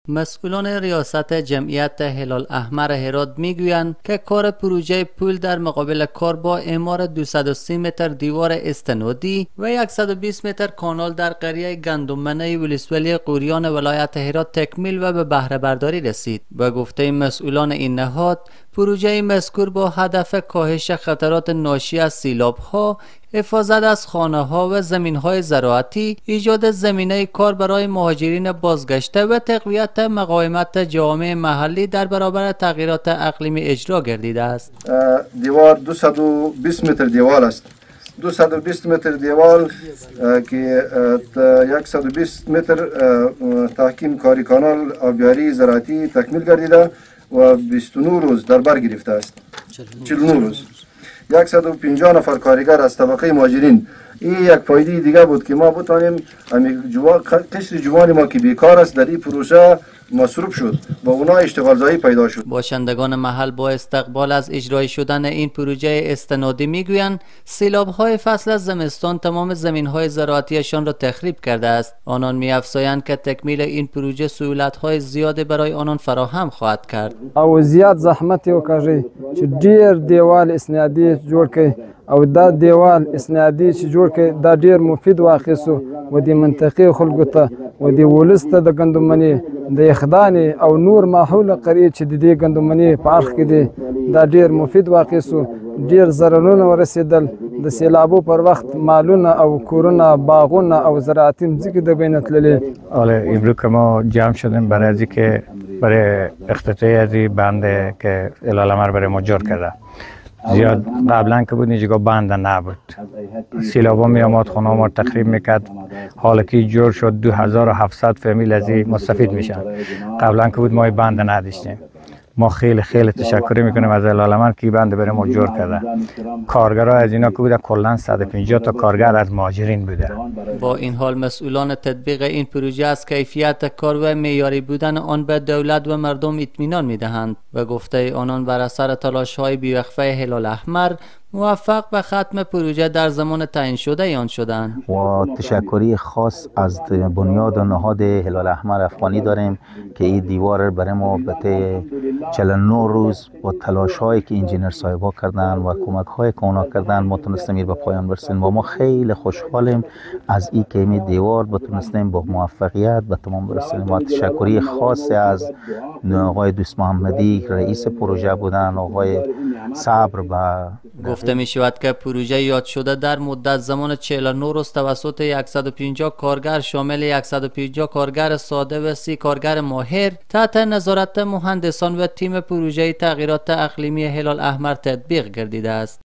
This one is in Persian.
مسئولان ریاست جمعیت هلال احمر هرات میگویند که کار پروژه پول در مقابل کار با اعمار 230 متر دیوار استنادی و 120 متر کانال در قریه گندممنه ولسوالی قوریان ولایت هرات تکمیل و به بهره برداری رسید. به گفته مسئولان این نهاد، پروژه مذکور با هدف کاهش خطرات ناشی از سیلاب‌ها، حفاظت از خانه‌ها و زمین‌های زراعتی، ایجاد زمینه کار برای مهاجرین بازگشته و تقویت مقاومت جوامع محلی در برابر تغییرات اقلیمی اجرا گردیده است. دیوار 220 متر دیوار است. 220 متر دیوار که 120 متر تحکیم کاری کانال آبیاری زراعتی تکمیل گردیده و 29 روز در بر گرفته است. 49 روز 150 نفر کارگر از طبقه مهاجرین. این یک فایده دیگه بود که ما بتوانیم قشر جوان ما که بیکار است در این پروژه مصروف شد و اونا اشتغال زایی پیدا شد. باشندگان محل با استقبال از اجرای شدن این پروژه استنادی میگویند سیلاب‌های فصل از زمستان تمام زمین‌های زراعتیشان را تخریب کرده است. آنان می‌افزایند که تکمیل این پروژه سهولت‌های زیادی برای آنان فراهم خواهد کرد. او زیاد زحمت وکړي چې ډیر دیوال اسنادي جوړ کړي او دا دیوال اسنادي چې جوړ کړي دا ډیر مفید واخیسو و د منطقې خلکو ته و د ولس ته د ګندمنې د اخدان او نور ماحول قریه چې د دې ګندمنې په اړخ کې دی دا ډیر مفید واخیسو. ډیر ضررونه ورسېدل د سیلابو پر وخت مالونه او کورونه باغونه او زراعتي مځکې د بین تللې. حالا امروز که ما جمع شدیم برای از که برای افتتاحیه از بند که هلال احمر برای ما جور کرده. زیاد قبلا که بود اینجا بند نبود، سیلابا می آمد خونه ما تخریب میکرد. حالا که جور شد 2700 فامیل از این مستفید میشن. قبلا که بود ما بند نداشتیم. ما خیلی تشکر میکنیم از هلال احمر که بند برای ما جور کرده. کارگرها از اینا که بوده کلا 150 تا کارگر از مهاجرین بوده. با این حال مسئولان تطبیق این پروژه از کیفیت کار و معیاری بودن آن به دولت و مردم اطمینان میدهند و گفته آنان بر اثر تلاش‌های بی‌وقفه هلال احمر موفق به ختم پروژه در زمان تعیین شده آن شدند. و تشکری خاص از بنیاد و نهاد هلال احمر افغانی داریم که این دیوار برای ما به 49 روز با تلاش هایی که انجینر صاحبا کردن و کمک های که اونا کردن ما تونستیم به پایان برسیم و ما خیلی خوشحالیم از این که این دیوار بتونستیم با موفقیت به تمام برسیم. و تشکری خاص از آقای دوست محمدی رئیس پروژه بودن، آقای صبر و گفته می شود که پروژه یاد شده در مدت زمان 49 روز توسط 150 کارگر شامل 150 کارگر ساده و 30 کارگر ماهر تحت نظارت مهندسان و تیم پروژه تغییرات اقلیمی هلال احمر تطبیق گردیده است.